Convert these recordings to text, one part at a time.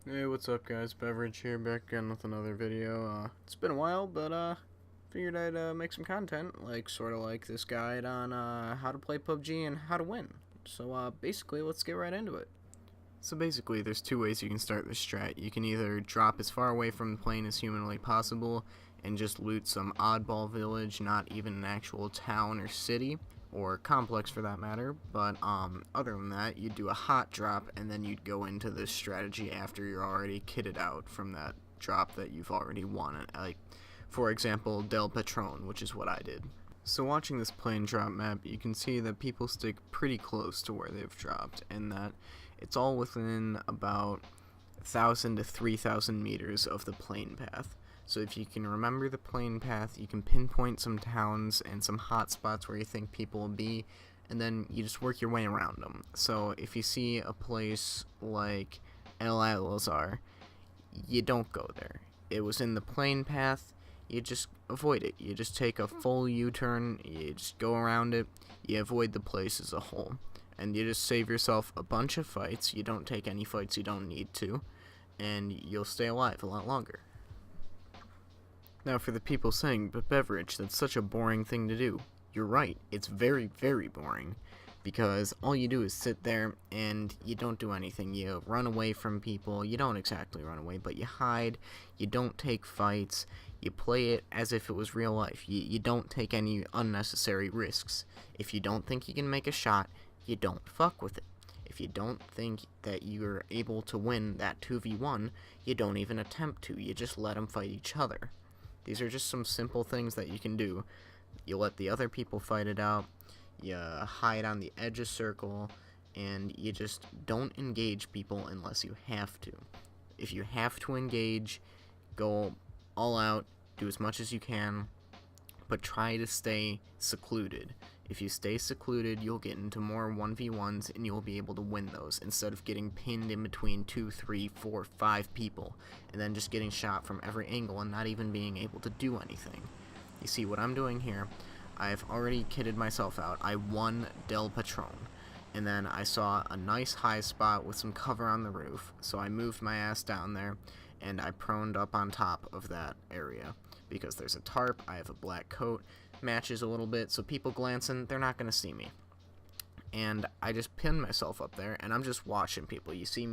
Hey, what's up guys? Beverage here, back again with another video. It's been a while, but figured I'd make some content, like sort of like this guide on how to play PUBG and how to win. So basically, let's get right into it. So basically, there's two ways you can start this strat. You can either drop as far away from the plane as humanly possible and just loot some oddball village, not even an actual town or city, or complex for that matter, but other than that, you'd do a hot drop and then you'd go into this strategy after you're already kitted out from that drop that you've already won. Like, for example, Del Patron, which is what I did. So watching this plane drop map, you can see that people stick pretty close to where they've dropped, and that it's all within about 1,000 to 3,000 meters of the plane path. So if you can remember the plane path, you can pinpoint some towns and some hot spots where you think people will be, and then you just work your way around them. So if you see a place like El Alazar, you don't go there. It was in the plane path, you just avoid it. You just take a full U-turn, you just go around it, you avoid the place as a whole. And you just save yourself a bunch of fights. You don't take any fights you don't need to, and you'll stay alive a lot longer. Now for the people saying, but Beverage, that's such a boring thing to do. You're right, it's very, very boring. Because all you do is sit there and you don't do anything. You run away from people. You don't exactly run away, but you hide. You don't take fights. You play it as if it was real life. You don't take any unnecessary risks. If you don't think you can make a shot, you don't fuck with it. If you don't think that you're able to win that 2v1, you don't even attempt to. You just let them fight each other. These are just some simple things that you can do. You let the other people fight it out. You hide on the edge of circle, and you just don't engage people unless you have to. If you have to engage, go all out, do as much as you can, but try to stay secluded. If you stay secluded, you'll get into more 1v1s and you'll be able to win those instead of getting pinned in between 2, 3, 4, 5 people and then just getting shot from every angle and not even being able to do anything. You see what I'm doing here? I've already kitted myself out. I won Del Patron, and then I saw a nice high spot with some cover on the roof, so I moved my ass down there and I proned up on top of that area because there's a tarp. I have a black coat, matches a little bit, so people glancing, they're not gonna see me. And I just pinned myself up there, and I'm just watching people. You see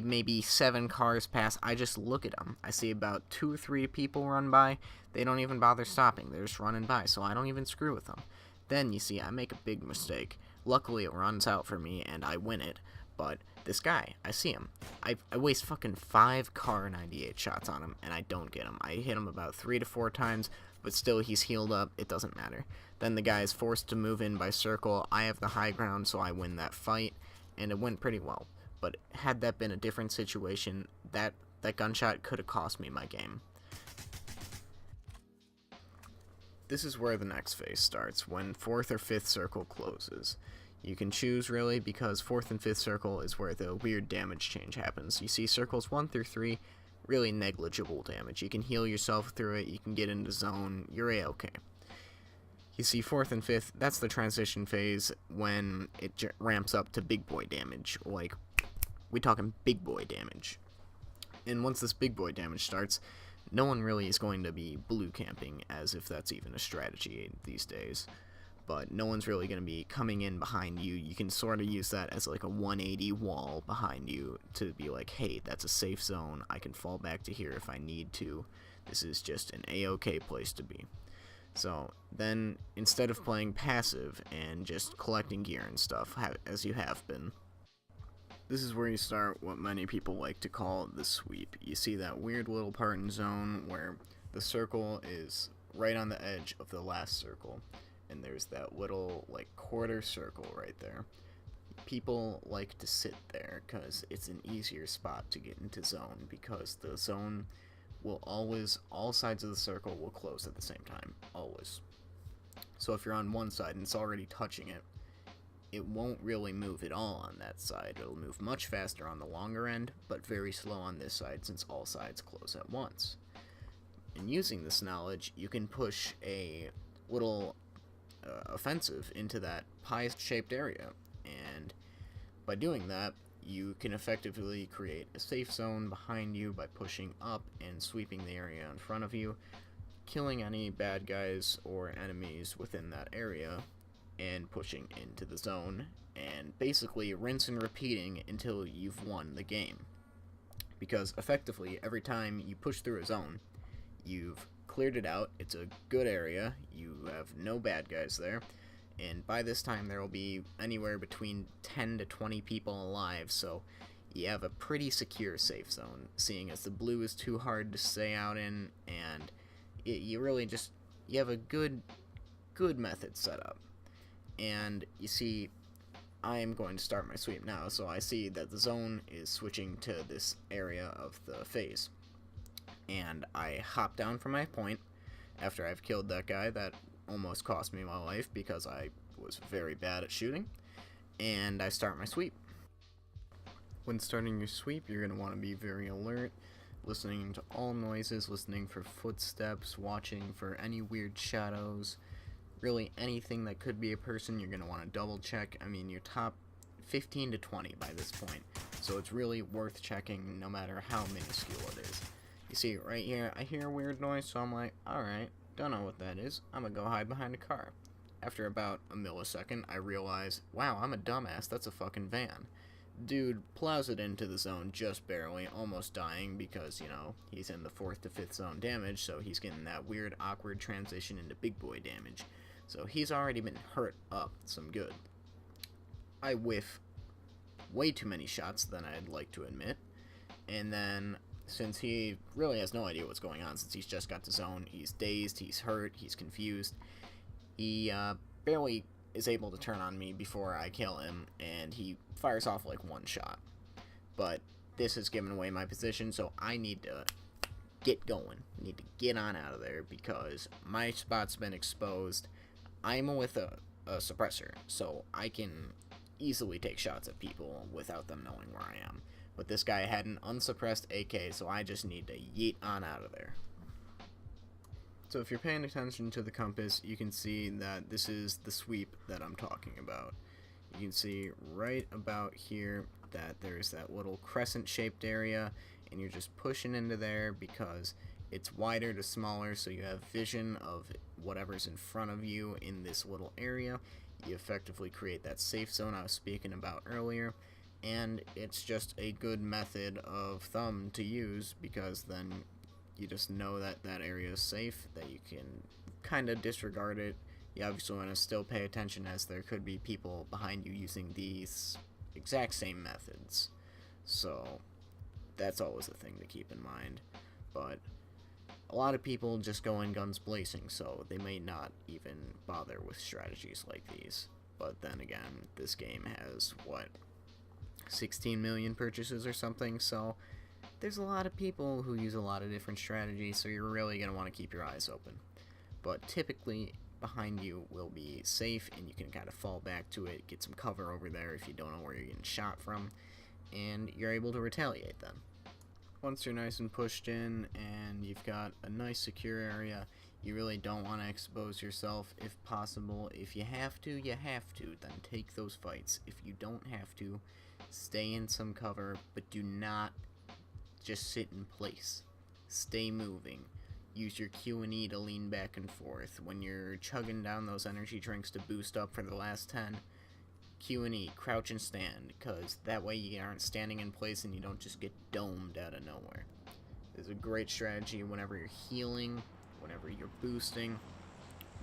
maybe 7 cars pass, I just look at them. I see about 2 or 3 people run by, they don't even bother stopping, they're just running by, so I don't even screw with them. Then, you see, I make a big mistake. Luckily, it runs out for me, and I win it, but this guy, I see him. I waste fucking 5 car 98 shots on him, and I don't get him. I hit him about 3 to 4 times, but still he's healed up, it doesn't matter. Then the guy is forced to move in by circle. I have the high ground, so I win that fight, and it went pretty well. But had that been a different situation, that gunshot could have cost me my game. This is where the next phase starts, when 4th or 5th circle closes. You can choose, really, because 4th and 5th circle is where the weird damage change happens. You see circles 1 through 3, really negligible damage. You can heal yourself through it, you can get into zone, you're A-okay. You see 4th and 5th, that's the transition phase when it ramps up to big boy damage. Like, we talking big boy damage. And once this big boy damage starts, no one really is going to be blue camping, as if that's even a strategy these days. But no one's really going to be coming in behind you. You can sort of use that as like a 180 wall behind you to be like, hey, that's a safe zone. I can fall back to here if I need to. This is just an A-okay place to be. So then, instead of playing passive and just collecting gear and stuff, as you have been, this is where you start what many people like to call the sweep. You see that weird little part in zone where the circle is right on the edge of the last circle. And there's that little, like, quarter circle right there. People like to sit there because it's an easier spot to get into zone, because the zone will always, all sides of the circle will close at the same time, always. So if you're on one side and it's already touching it, it won't really move at all on that side. It'll move much faster on the longer end, but very slow on this side since all sides close at once. And using this knowledge, you can push a little offensive into that pie-shaped area, and by doing that, you can effectively create a safe zone behind you by pushing up and sweeping the area in front of you, killing any bad guys or enemies within that area, and pushing into the zone, and basically rinse and repeating until you've won the game. Because effectively, every time you push through a zone, you've cleared it out, it's a good area, you have no bad guys there, and by this time there will be anywhere between 10 to 20 people alive, so you have a pretty secure safe zone, seeing as the blue is too hard to stay out in, and you really just, you have a good method set up. And you see, I am going to start my sweep now, so I see that the zone is switching to this area of the phase. And I hop down from my point after I've killed that guy that almost cost me my life because I was very bad at shooting, and I start my sweep. When starting your sweep, you're going to want to be very alert, listening to all noises, listening for footsteps, watching for any weird shadows, really anything that could be a person. You're going to want to double check. I mean, you're top 15 to 20 by this point, so it's really worth checking no matter how minuscule it is. You see, right here, I hear a weird noise, so I'm like, alright, don't know what that is, I'm gonna go hide behind a car. After about a millisecond, I realize, wow, I'm a dumbass, that's a fucking van. Dude plows it into the zone just barely, almost dying because, you know, he's in the 4th to 5th zone damage, so he's getting that weird, awkward transition into big boy damage. So he's already been hurt up some good. I whiff way too many shots than I'd like to admit, and then since he really has no idea what's going on, since he's just got to zone, he's dazed, he's hurt, he's confused, he barely is able to turn on me before I kill him, and he fires off like one shot. But this has given away my position, so I need to get going, need to get on out of there, because my spot's been exposed. I'm with a suppressor, so I can easily take shots at people without them knowing where I am. But this guy had an unsuppressed AK, so I just need to yeet on out of there. So if you're paying attention to the compass, you can see that this is the sweep that I'm talking about. You can see right about here that there's that little crescent-shaped area, and you're just pushing into there because it's wider to smaller, so you have vision of whatever's in front of you in this little area. You effectively create that safe zone I was speaking about earlier, and it's just a good method of thumb to use because then you just know that that area is safe, that you can kind of disregard it. You obviously want to still pay attention as there could be people behind you using these exact same methods. So that's always a thing to keep in mind. But a lot of people just go in guns blazing, so they may not even bother with strategies like these. But then again, this game has, what, 16 million purchases or something, so there's a lot of people who use a lot of different strategies, so you're really going to want to keep your eyes open. But typically, behind you will be safe, and you can kind of fall back to it, get some cover over there if you don't know where you're getting shot from, and you're able to retaliate then. Once you're nice and pushed in, and you've got a nice secure area, you really don't want to expose yourself if possible. If you have to, you have to, then take those fights. If you don't have to, stay in some cover, but do not just sit in place. Stay moving. Use your Q and E to lean back and forth. When you're chugging down those energy drinks to boost up for the last 10, Q and E, crouch and stand, because that way you aren't standing in place and you don't just get domed out of nowhere. It's a great strategy whenever you're healing, whenever you're boosting,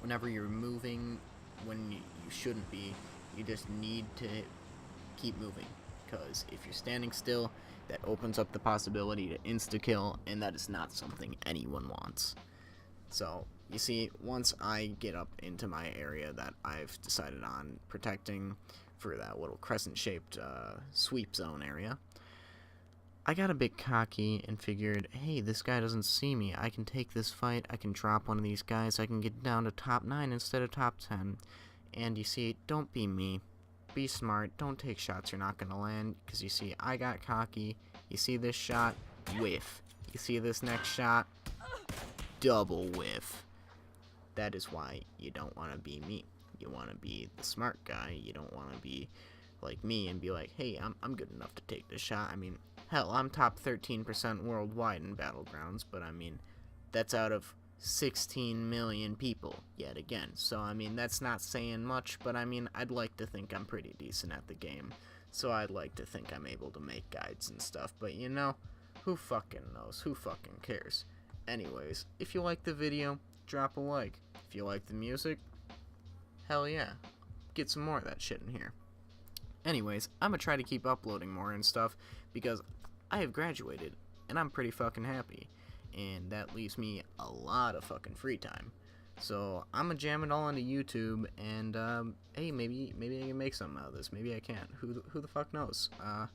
whenever you're moving when you shouldn't be. You just need to keep moving, because if you're standing still, that opens up the possibility to insta-kill, and that is not something anyone wants. So, you see, once I get up into my area that I've decided on protecting for that little crescent-shaped sweep zone area, I got a bit cocky and figured, hey, this guy doesn't see me. I can take this fight, I can drop one of these guys, I can get down to top 9 instead of top 10. And you see, don't be me. Be smart, don't take shots you're not going to land, because you see, I got cocky. You see this shot? Whiff. You see this next shot? Double whiff. That is why you don't want to be me. You want to be the smart guy. You don't want to be like me and be like, hey, I'm good enough to take this shot. I mean, hell, I'm top 13% worldwide in Battlegrounds, but I mean, that's out of 16 million people yet again. So I mean, that's not saying much, but I mean, I'd like to think I'm pretty decent at the game. So I'd like to think I'm able to make guides and stuff, but you know, who fucking knows? Who fucking cares? Anyways, if you like the video, drop a like. If you like the music, hell yeah, get some more of that shit in here. Anyways, I'm gonna try to keep uploading more and stuff because I have graduated and I'm pretty fucking happy, and that leaves me a lot of fucking free time. So I'm gonna jam it all into YouTube, and hey, maybe I can make something out of this. Maybe I can't. Who the fuck knows? I'll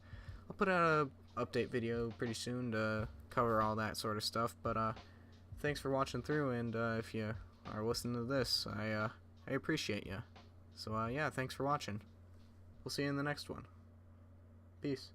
put out a update video pretty soon to cover all that sort of stuff. But thanks for watching through, and if you are listening to this, I appreciate you. So yeah, thanks for watching. We'll see you in the next one. Peace.